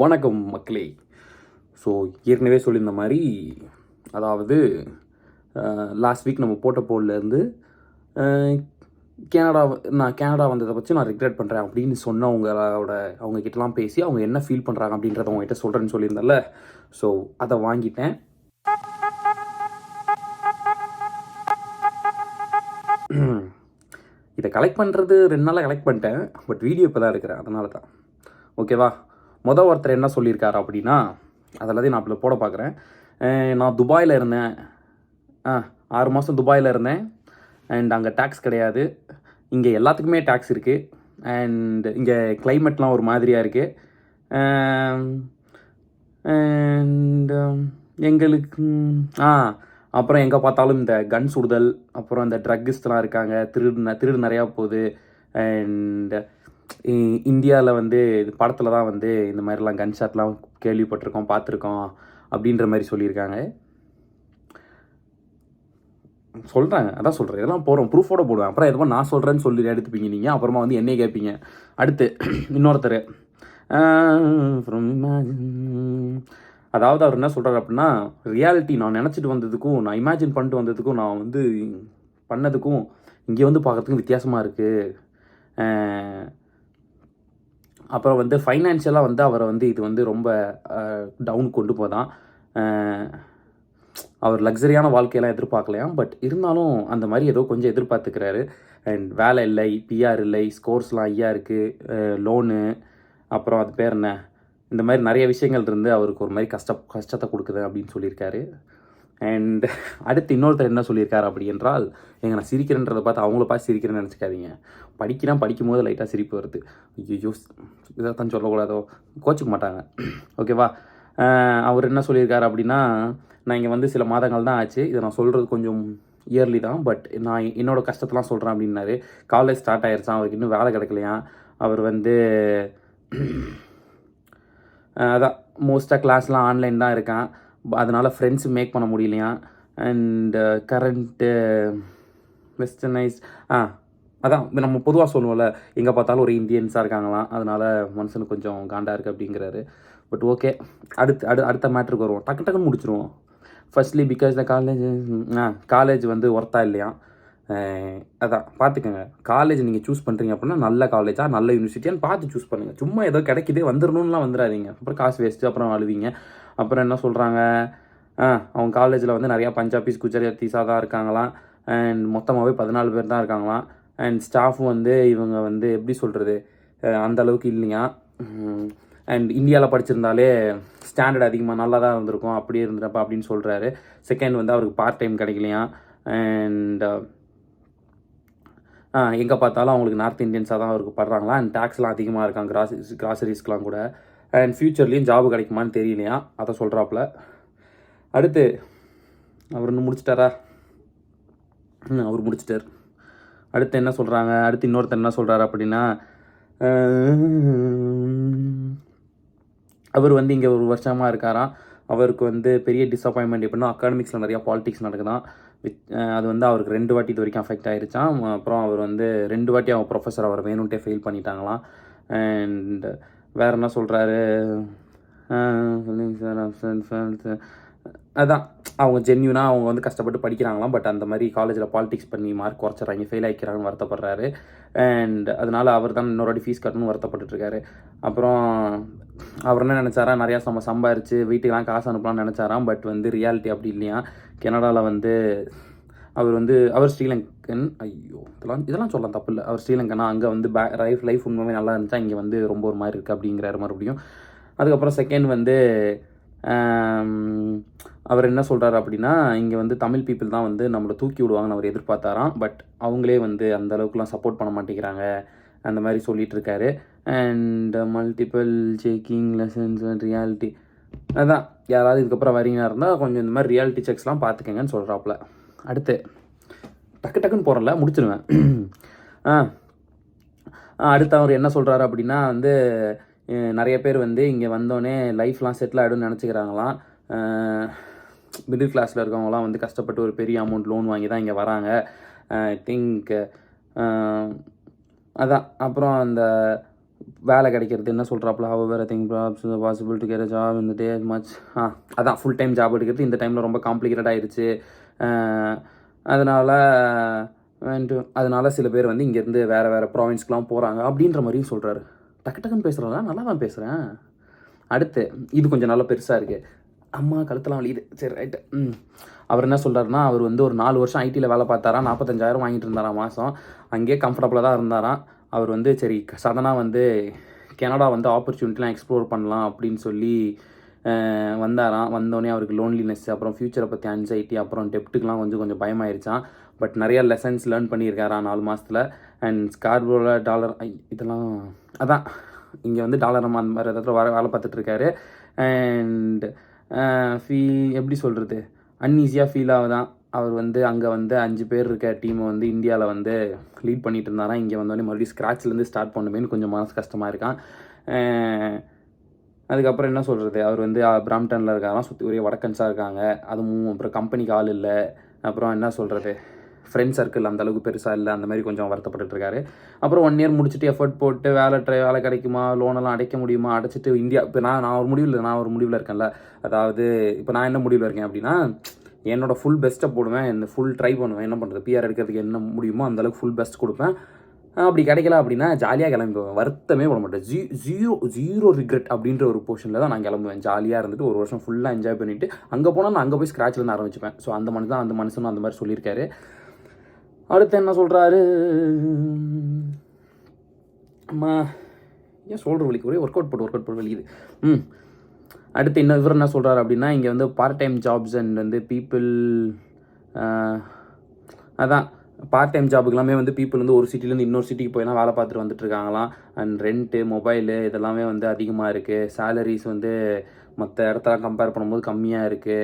வணக்கம் மக்களே. ஸோ ஏற்கனவே சொல்லியிருந்த மாதிரி, அதாவது லாஸ்ட் வீக் நம்ம போட்ட போல்லேருந்து நான் கனடா வந்ததை பற்றி நான் ரிக்ரெட் பண்ணுறேன் அப்படின்னு அவங்க கிட்டலாம் பேசி அவங்க என்ன ஃபீல் பண்ணுறாங்க அப்படின்றத அவங்ககிட்ட சொல்கிறேன்னு சொல்லியிருந்தேன்ல. ஸோ அதை வாங்கிட்டேன். இதை கலெக்ட் பண்ணுறது 2 நாளாக கலெக்ட் பண்ணிட்டேன். பட் வீடியோ இப்போ தான் இருக்கிறேன், அதனால தான். ஓகேவா? ஒருத்தர் என்ன சொல்லியிருக்காரு அப்படின்னா, அதெல்லாத்தையும் நான் இப்போ போட பார்க்குறேன். நான் துபாயில் இருந்தேன், 6 மாதம் துபாயில் இருந்தேன். அண்ட் அங்கே டேக்ஸ் கிடையாது. இங்கே எல்லாத்துக்குமே டேக்ஸ் இருக்குது. அண்ட் இங்கே கிளைமேட்லாம் ஒரு மாதிரியாக இருக்குது. அண்ட் எங்களுக்கு அப்புறம் எங்கே பார்த்தாலும் இந்த கன் சுடுதல், அப்புறம் இந்த ட்ரக்கிஸ்ட்லாம் இருக்காங்க, திருடு நிறையா போகுது. அண்ட் இந்தியாவில் வந்து படத்தில் தான் வந்து இந்த மாதிரிலாம் கன் ஷாட்லாம் கேள்விப்பட்டிருக்கோம், பார்த்துருக்கோம் அப்படின்ற மாதிரி சொல்லியிருக்காங்க. சொல்கிறேன், அதான் சொல்கிறேன். இதெல்லாம் ப்ரூஃபோடு போடுவேன். அப்புறம் எதுவும் நான் சொல்கிறேன்னு சொல்லி எடுத்துப்பீங்க நீங்கள். அப்புறமா வந்து என்னையே கேட்பீங்க. அடுத்து இன்னொருத்தர் அதாவது அவர் என்ன சொல்கிறார் அப்படின்னா, ரியாலிட்டி நான் நினச்சிட்டு வந்ததுக்கும் நான் இமேஜின் பண்ணிட்டு வந்ததுக்கும் நான் வந்து பண்ணதுக்கும் இங்கே வந்து பார்க்குறதுக்கும் வித்தியாசமாக இருக்குது. அப்புறம் வந்து ஃபைனான்ஷியலாக வந்து அவரை வந்து இது வந்து ரொம்ப டவுன் கொண்டு போதான். அவர் லக்ஸரியான வாழ்க்கையெல்லாம் எதிர்பார்க்கலையாம். பட் இருந்தாலும் அந்த மாதிரி ஏதோ கொஞ்சம் எதிர்பார்த்துக்கிறாரு. அண்ட் வேலை இல்லை, பிஆர் இல்லை, ஸ்கோர்ஸ்லாம் ஐயா இருக்குது, லோனு, அப்புறம் அது பேர் என்ன, இந்த மாதிரி நிறைய விஷயங்கள் இருந்து அவருக்கு ஒரு மாதிரி கஷ்டத்தை கொடுக்குது அப்படின்னு சொல்லியிருக்காரு. அண்ட் அடுத்து இன்னொருத்தர் என்ன சொல்லியிருக்காரு அப்படி என்றால், நான் சிரிக்கிறேன்றதை பார்த்து அவங்கள பார்த்து சிரிக்கிறேன்னு நினச்சிக்காதீங்க. படிக்கும் போது லைட்டாக சிரிப்பு வருது. ஐயோ இதைத்தான் சொல்லக்கூடாதோ, கோச்சிக்க மாட்டாங்க. ஓகேவா? அவர் என்ன சொல்லியிருக்காரு அப்படின்னா, நான் இங்கே வந்து சில மாதங்கள் தான் ஆச்சு, இதை நான் சொல்கிறது கொஞ்சம் இயர்லி தான், பட் நான் என்னோடய கஷ்டத்தெலாம் சொல்கிறேன் அப்படின்னாரு. காலேஜ் ஸ்டார்ட் ஆகிடுச்சான், அவருக்கு இன்னும் வேலை கிடைக்கலையாம். அவர் வந்து அதான் மோஸ்ட்டாக கிளாஸ்லாம் ஆன்லைன் தான் இருக்கான், அதனால் ஃப்ரெண்ட்ஸு மேக் பண்ண முடியலையாம். அண்டு கரண்ட்டு வெஸ்டர்னைஸ் அதான் நம்ம பொதுவாக சொல்லுவோம்ல, எங்கே பார்த்தாலும் ஒரு இந்தியன்ஸாக இருக்காங்களாம், அதனால் மனுஷனுக்கு கொஞ்சம் காண்டாக இருக்குது அப்படிங்கிறாரு. பட் ஓகே, அடுத்த மேட்ருக்கு வருவோம். டக்குன்னு முடிச்சிருவோம். ஃபர்ஸ்ட்லி பிகாஸ் த காலேஜ் வந்து ஒர்த்தா இல்லையா. அதான் பார்த்துக்கோங்க. காலேஜ் நீங்கள் சூஸ் பண்ணுறீங்க அப்படின்னா நல்ல காலேஜாக நல்ல யூனிவர்சிட்டியான்னு பார்த்து சூஸ் பண்ணுங்கள். சும்மா ஏதோ கிடைக்கிது வந்துடணும்லாம் வந்துடாதீங்க. அப்புறம் காசு வேஸ்ட்டு, அப்புறம் அழுவீங்க. அப்புறம் என்ன சொல்கிறாங்க, அவங்க காலேஜில் வந்து நிறையா பஞ்சாபிஸ் குஜராத்திஸாக தான் இருக்காங்களாம். அண்ட் மொத்தமாகவே 14 பேர் தான் இருக்காங்களாம். அண்ட் ஸ்டாஃபும் வந்து இவங்க வந்து எப்படி சொல்கிறது, அந்தளவுக்கு இல்லையா. அண்ட் இந்தியாவில் படிச்சிருந்தாலே ஸ்டாண்டர்ட் அதிகமாக நல்லா தான் இருந்திருக்கும், அப்படியே இருந்துட்டப்பா அப்படின்னு சொல்கிறாரு. செகண்ட் வந்து அவருக்கு பார்ட் டைம் கிடைக்கலையா. அண்ட் எங்கே பார்த்தாலும் அவங்களுக்கு நார்த் இந்தியன்ஸாக தான் அவருக்கு படுறாங்களா. அண்ட் டேக்ஸ்லாம் அதிகமாக இருக்காங்க கிராசரிஸ்க்கெலாம் கூட. அண்ட் ஃப்யூச்சர்லேயும் ஜாபு கிடைக்குமான்னு தெரியலையா, அதை சொல்கிறாப்புல. அடுத்து அவர் இன்னும் முடிச்சிட்டாரா? அவர் முடிச்சிட்டார். அடுத்து என்ன சொல்கிறாங்க, அடுத்து இன்னொருத்தர் என்ன சொல்கிறாரு அப்படின்னா, அவர் வந்து இங்கே ஒரு வருஷமாக இருக்காராம். அவருக்கு வந்து பெரிய டிஸப்பாயின்மெண்ட் எப்படின்னா, அகாடமிக்ஸில் நிறையா பாலிடிக்ஸ் நடக்குதான். அது வந்து அவருக்கு 2 வாட்டி இது வரைக்கும் அஃபெக்ட் ஆகிருச்சான். அப்புறம் அவர் வந்து 2 வாட்டி அவங்க ப்ரொஃபஸர் அவரை வேணும்ட்டே ஃபெயில் பண்ணிட்டாங்களாம். அண்ட் வேறு என்ன சொல்கிறாரு, அதான் அவங்க ஜென்யூனாக அவங்க வந்து கஷ்டப்பட்டு படிக்கிறாங்களாம். பட் அந்த மாதிரி காலேஜில் பாலிடிக்ஸ் பண்ணி மார்க் குறைச்சிட்றாங்க, ஃபெயில் ஆகிக்கிறாங்கன்னு வருத்தப்படுறாரு. அண்ட் அதனால் அவர் தான் இன்னொரு வாட்டி ஃபீஸ் கட்டணும்னு வருத்தப்பட்டுருக்காரு. அப்புறம் அவர் என்ன நினச்சாரா, நிறையா சம்பாரிச்சு வீட்டுக்கெலாம் காசு அனுப்பலாம்னு நினச்சாராம். பட் வந்து ரியாலிட்டி அப்படி இல்லையா. கனடாவில் வந்து அவர் ஸ்ரீலங்கன். ஐயோ இதெல்லாம் சொல்லலாம், தப்பு இல்லை. அவர் ஸ்ரீலங்கனா, அங்கே வந்து லைஃப் உண்மையுமே நல்லா இருந்துச்சா, இங்கே வந்து ரொம்ப ஒரு மாதிரி இருக்குது அப்படிங்கிறாரு மறுபடியும். அதுக்கப்புறம் செகண்ட் வந்து அவர் என்ன சொல்கிறாரு அப்படின்னா, இங்கே வந்து தமிழ் பீப்புள் தான் வந்து நம்மளை தூக்கி விடுவாங்கன்னு அவர் எதிர்பார்த்தாராம். பட் அவங்களே வந்து அந்த அளவுக்குலாம் சப்போர்ட் பண்ண மாட்டேங்கிறாங்க, அந்த மாதிரி சொல்லிகிட்டு இருக்காரு. And multiple checking lessons and reality, அதான் யாராவது இதுக்கப்புறம் வரீங்கன்னா இருந்தால் கொஞ்சம் இந்த மாதிரி ரியாலிட்டி செக்ஸ்லாம் பார்த்துக்கங்கன்னு சொல்கிறாப்புல. அடுத்து டக்குன்னு போகிறல, முடிச்சிடுவேன். அடுத்து அவர் என்ன சொல்கிறாரு அப்படின்னா வந்து, நிறைய பேர் வந்து இங்கே வந்தோடனே லைஃப்லாம் செட்டில் ஆகிடும்னு நினச்சிக்கிறாங்களாம். மிடில் கிளாஸில் இருக்கவங்களாம் வந்து கஷ்டப்பட்டு ஒரு பெரிய அமௌண்ட் லோன் வாங்கி தான் இங்கே வராங்க. ஐ திங்க் அதான். அப்புறம் அந்த வேலை கிடைக்கிறது என்ன சொல்கிறாப்புல, our thing possible to get a job இந்த டே மச். அதான் ஃபுல் டைம் ஜாப் எடுக்கிறது இந்த டைமில் ரொம்ப காம்ப்ளிகேட்டட் ஆயிடுச்சு. அதனால சில பேர் வந்து இங்கேருந்து வேறு ப்ராவின்ஸ்க்கெலாம் போகிறாங்க அப்படின்ற மாதிரியும் சொல்கிறாரு. டக்குன்னு பேசுகிறதா நல்லா தான் பேசுகிறேன். அடுத்து இது கொஞ்சம் நல்லா பெருசாக இருக்குது. அம்மா கழுத்தெல்லாம் வலியுது. சரி ரைட்டு. அவர் என்ன சொல்கிறாருன்னா, அவர் வந்து ஒரு 4 வருஷம் ஐடியில் வேலை பார்த்தாராம், 45,000 வாங்கிட்டு இருந்தாராம் மாதம். அங்கேயே கம்ஃபர்டபுளாக தான் இருந்தாராம். அவர் வந்து சரி சடனாக வந்து கனடா வந்து ஆப்பர்ச்சுனிட்டிலாம் எக்ஸ்ப்ளோர் பண்ணலாம் அப்படின்னு சொல்லி வந்தாராம். வந்தோடனே அவருக்கு லோன்லினஸ், அப்புறம் ஃப்யூச்சரை பற்றி அன்சைட்டி, அப்புறம் டெப்ட்டுக்கெலாம் கொஞ்சம் பயமாயிருச்சான். பட் நிறைய லெசன்ஸ் லேர்ன் பண்ணியிருக்காராம் 4 மாதத்தில். அண்ட் ஸ்கார்போவில் டாலர் இதெல்லாம் அதான் இங்கே வந்து டாலர் அந்த மாதிரி இடத்துல வேலை பார்த்துட்ருக்காரு. அண்ட் எப்படி சொல்கிறது, அன்ஈஸியாக ஃபீல் ஆகுதான். அவர் வந்து அங்கே வந்து 5 பேர் இருக்க டீமை வந்து இந்தியாவில் வந்து லீட் பண்ணிட்டு இருந்தாராம். இங்கே வந்தோடனே மறுபடியும் ஸ்க்ராட்ச்லேருந்து ஸ்டார்ட் பண்ணுமேன்னு கொஞ்சம் மனசு கஷ்டமாக இருக்கான். அதுக்கப்புறம் என்ன சொல்கிறது, அவர் வந்து பிராம்டனில் இருக்காராம், சுற்றி ஒரே வடக்கன்ஸாக இருக்காங்க. அதுவும் அப்புறம் கம்பெனிக்கு ஆள் இல்லை. அப்புறம் என்ன சொல்கிறது, ஃப்ரெண்ட் சர்க்கிள் அந்தளவுக்கு பெருசாக இல்லை. அந்த மாதிரி கொஞ்சம் வருத்தப்பட்டுருக்காரு. அப்புறம் 1 இயர் முடிச்சுட்டு எஃபர்ட் போட்டு வேலை கிடைக்குமா, லோனெல்லாம் அடைக்க முடியுமா, அடைச்சிட்டு இந்தியா இப்போ நான் ஒரு முடிவில் இருக்கேன்ல. அதாவது இப்போ நான் என்ன முடிவில் இருக்கேன் அப்படின்னா, என்னோடய ஃபுல் பெஸ்ட்டை போடுவேன், ஃபுல் ட்ரை பண்ணுவேன். என்ன பண்ணுறது, பிஆர் எடுக்கிறதுக்கு என்ன முடியுமோ அந்தளவுக்கு ஃபுல் பெஸ்ட் கொடுப்பேன். அப்படி கிடைக்கல அப்படின்னா ஜாலியாக கிளம்புவேன், வருத்தமே போட மாட்டேன். ஜீரோ ரிக்ரெட் அப்படின்ற ஒரு போர்ஷனில் தான் நான் கிளம்புவேன். ஜாலியாக இருந்துட்டு 1 வருஷம் ஃபுல்லாக என்ஜாய் பண்ணிவிட்டு அங்கே போனால் நான் அங்கே போய் ஸ்க்ராட்ச்லேருந்து ஆரம்பிச்சுப்பேன். ஸோ அந்த மனுஷனும் அந்த மாதிரி சொல்லியிருக்காரு. அடுத்து என்ன சொல்கிறாரு, அம்மா ஏன் சொல்கிற வலிக்கு ஒரே ஒர்க் அவுட் போட்டு வலிக்குது. அடுத்து இவர் என்ன சொல்கிறாரு அப்படின்னா, இங்கே வந்து பார்ட் டைம் ஜாப்ஸ் அண்ட் வந்து பீப்புள் அதான் பார்ட் டைம் ஜாபுக்கு எல்லாமே வந்து பீப்புள் வந்து ஒரு சிட்டிலேருந்து இன்னொரு சிட்டிக்கு போய்லாம் வேலை பார்த்துட்டு வந்துட்டு இருக்காங்களாம். அண்ட் ரெண்ட்டு, மொபைலு இதெல்லாமே வந்து அதிகமாக இருக்குது. சேலரிஸ் வந்து மற்ற இடத்தெல்லாம் கம்பேர் பண்ணும்போது கம்மியாக இருக்குது.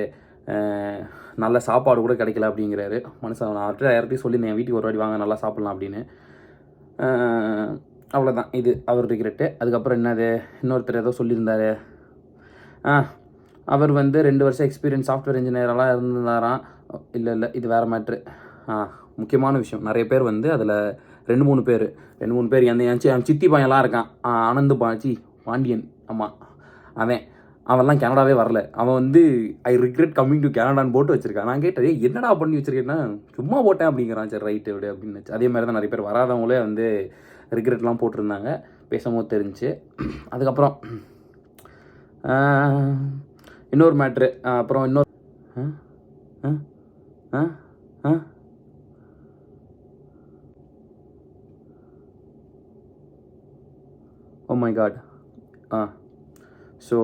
நல்ல சாப்பாடு கூட கிடைக்கல அப்படிங்கிறாரு மனுஷன். நான் அவர்கிட்ட யார்கிட்டையும் சொல்லியிருந்தேன், வீட்டுக்கு ஒரு வாட்டி வாங்க நல்லா சாப்பிட்லாம் அப்படின்னு. அவ்வளோதான் இது அவர் ரிக்ரெட்டு. அதுக்கப்புறம் என்னது, இன்னொருத்தர் ஏதோ சொல்லியிருந்தாரு, அவர் வந்து 2 வருஷம் எக்ஸ்பீரியன்ஸ் சாஃப்ட்வேர் இன்ஜினியரெல்லாம் இருந்தாராம். இல்லை இது வேறு மேட்ரு. முக்கியமான விஷயம், நிறைய பேர் வந்து அதில் 2-3 பேர் என் சித்தி பையன்லாம் இருக்கான், ஆனந்து பாண்டியன். ஆமாம், அவன்லாம் கனடாவே வரல. அவன் வந்து ஐ ரிக்ரெட் கம்மிங் டு கனடான்னு போட்டு வச்சிருக்கான். நான் கேட்டேன், என்னடா பண்ணி வச்சிருக்கேன்னா, சும்மா போட்டேன் அப்படிங்கிறான். சரி ரைட்டு விடு அப்படின்னு. அதே மாதிரி தான் நிறைய பேர் வராதவங்களே வந்து ரிக்ரெட்லாம் போட்டிருந்தாங்க, பேசும்போது தெரிஞ்சு. அதுக்கப்புறம் இன்னொரு மேட்ரு, அப்புறம் இன்னொரு ஓ மை காட். ஸோ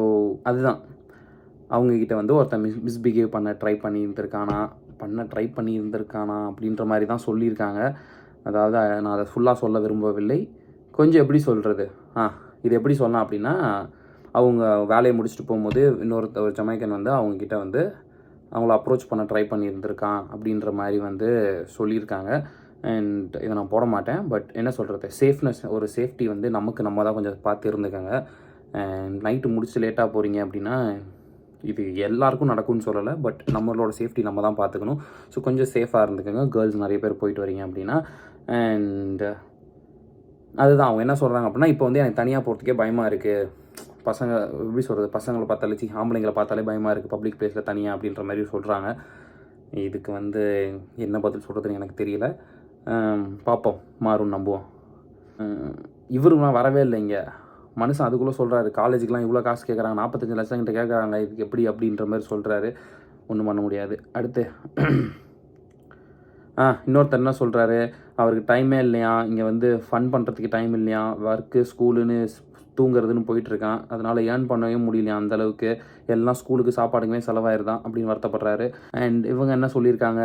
அதுதான், அவங்கக்கிட்ட வந்து ஒருத்தன் மிஸ்பிஹேவ் பண்ண ட்ரை பண்ணியிருந்திருக்கானா அப்படின்ற மாதிரி தான் சொல்லியிருக்காங்க. அதாவது நான் அதை ஃபுல்லாக சொல்ல விரும்பவில்லை. கொஞ்சம் எப்படி சொல்கிறது, இது எப்படி சொல்லலாம் அப்படின்னா, அவங்க வேலையை முடிச்சுட்டு போகும்போது ஒரு ஜமைக்கன் வந்து அவங்கக்கிட்ட வந்து அவங்கள அப்ரோச் பண்ண ட்ரை பண்ணியிருந்திருக்கான் அப்படின்ற மாதிரி வந்து சொல்லியிருக்காங்க. அண்ட் இதை நான் போட மாட்டேன். பட் என்ன சொல்கிறது, ஒரு சேஃப்டி வந்து நம்ம தான் கொஞ்சம் பார்த்து இருந்துக்கங்க. அண்ட் நைட்டு முடிச்சு லேட்டாக போகிறீங்க அப்படின்னா, இது எல்லாருக்கும் நடக்கும்னு சொல்லலை, பட் நம்மளோட சேஃப்டி நம்ம தான் பார்த்துக்கணும். ஸோ கொஞ்சம் சேஃபாக இருந்துக்கோங்க. கேர்ள்ஸ் நிறைய பேர் போயிட்டு வரீங்க அப்படின்னா. அண்ட் அதுதான் அவங்க என்ன சொல்கிறாங்க அப்படின்னா, இப்போ வந்து எனக்கு தனியாக போகிறதுக்கே பயமாக இருக்குது. பசங்களை பார்த்தாலே ஆம்பளைங்களை பார்த்தாலே பயமாக இருக்குது பப்ளிக் பிளேஸில் தனியாக அப்படின்ற மாதிரி சொல்கிறாங்க. இதுக்கு வந்து என்ன பதில் சொல்கிறதுன்னு எனக்கு தெரியல. பார்ப்போம், மாறும், நம்புவோம். இவருலாம் வரவே இல்லை இங்கே. மனுஷன் அதுக்குள்ளே சொல்கிறாரு, காலேஜுக்கெலாம் இவ்வளோ காசு கேட்குறாங்க, 45 லட்சம் கிட்ட கேட்குறாங்க, இதுக்கு எப்படி அப்படின்ற மாதிரி சொல்கிறாரு. ஒன்றும் பண்ண முடியாது. அடுத்து இன்னொருத்தர் என்ன சொல்கிறாரு, அவருக்கு டைமே இல்லையா, இங்கே வந்து ஃபன் பண்ணுறதுக்கு டைம் இல்லையா, ஒர்க்கு ஸ்கூலுன்னு தூங்குறதுன்னு போயிட்டுருக்கான். அதனால் ஏர்ன் பண்ணவே முடியலையா அந்தளவுக்கு, எல்லாம் ஸ்கூலுக்கு சாப்பாடுக்குமே செலவாயிருதான் அப்படின்னு வருத்தப்படுறாரு. அண்ட் இவங்க என்ன சொல்லியிருக்காங்க,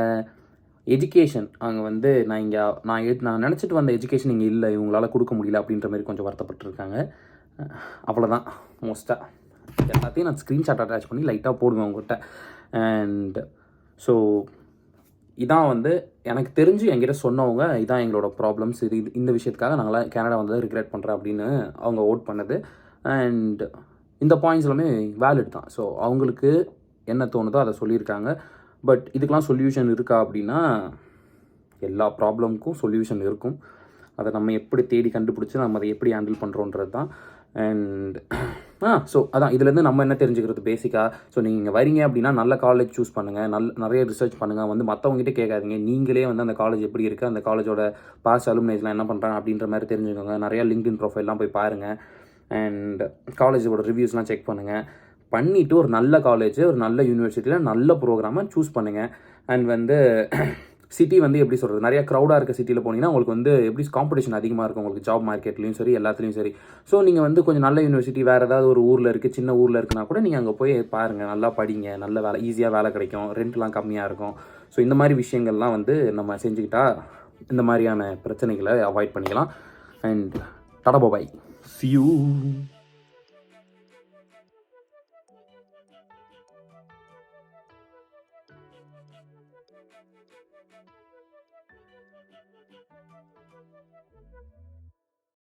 எஜுகேஷன் அங்கே வந்து நான் நினச்சிட்டு வந்த எஜுகேஷன் இங்கே இல்லை, இவங்களால கொடுக்க முடியல அப்படின்ற மாதிரி கொஞ்சம் வருத்தப்பட்டுருக்காங்க. அவ்வளோதான். மோஸ்ட்டாக எல்லாத்தையும் நான் ஸ்க்ரீன்ஷாட் அட்டாச் பண்ணி லைட்டாக போடுவேன் உங்கள்கிட்ட. அண்ட் ஸோ இதான் வந்து எனக்கு தெரிஞ்சு என்கிட்ட சொன்னவங்க, இதான் எங்களோட ப்ராப்ளம்ஸ், இந்த விஷயத்துக்காக நாங்களாம் கனடா வந்ததை ரிக்ரெட் பண்ணுறேன் அப்படின்னு அவங்க ஓட் பண்ணது. அண்ட் இந்த பாயிண்ட்ஸ் எல்லாமே வேலிட் தான். ஸோ அவங்களுக்கு என்ன தோணுதோ அதை சொல்லியிருக்காங்க. பட் இதுக்கெலாம் சொல்யூஷன் இருக்கா அப்படின்னா, எல்லா ப்ராப்ளமுக்கும் சொல்யூஷன் இருக்கும். அதை நம்ம எப்படி தேடி கண்டுபிடிச்சி நம்ம அதை எப்படி ஹேண்டில் பண்ணுறோன்றது தான். அண்ட் ஸோ அதான் இதுலேருந்து நம்ம என்ன தெரிஞ்சுக்கிறது பேசிக்காக. ஸோ நீங்கள் வரீங்க அப்படின்னா நல்ல காலேஜ் சூஸ் பண்ணுங்கள், நிறைய ரிசர்ச் பண்ணுங்கள், வந்து மற்றவங்ககிட்ட கேட்காதீங்க, நீங்களே வந்து அந்த காலேஜ் எப்படி இருக்குது, அந்த காலேஜோட பாஸ் அலுமினேஸ்லாம் என்ன பண்ணுறாங்க அப்படின்ற மாதிரி தெரிஞ்சுக்கோங்க. நிறையா லிங்க்டின் ப்ரொஃபைல்லாம் போய் பாருங்கள். அண்ட் காலேஜோட ரிவ்யூஸ்லாம் செக் பண்ணுங்கள். பண்ணிவிட்டு ஒரு நல்ல காலேஜ், ஒரு நல்ல யூனிவர்சிட்டியில் நல்ல ப்ரோக்ராமை சூஸ் பண்ணுங்கள். அண்ட் வந்து சிட்டி வந்து எப்படி சொல்கிறது, நிறையா க்ரௌடாக இருக்க சிட்டியில் போனீங்கன்னா உங்களுக்கு வந்து எப்படி காம்படிஷன் அதிகமாக இருக்கும், உங்களுக்கு ஜாப் மார்க்கெட்லேயும் சரி எல்லாத்துலேயும் சரி. ஸோ நீங்கள் வந்து கொஞ்சம் நல்ல யூனிவர்சிட்டி வேறு ஏதாவது ஒரு ஊரில் இருக்குது, சின்ன ஊரில் இருக்குன்னா கூட நீங்கள் அங்கே போய் பாருங்கள், நல்லா படிங்க, நல்ல வேலை, ஈஸியாக வேலை கிடைக்கும், ரெண்ட்லாம் கம்மியாக இருக்கும். ஸோ இந்த மாதிரி விஷயங்கள்லாம் வந்து நம்ம செஞ்சுக்கிட்டா இந்த மாதிரியான பிரச்சனைகளை அவாய்ட் பண்ணிக்கலாம். And Tata bye, see you.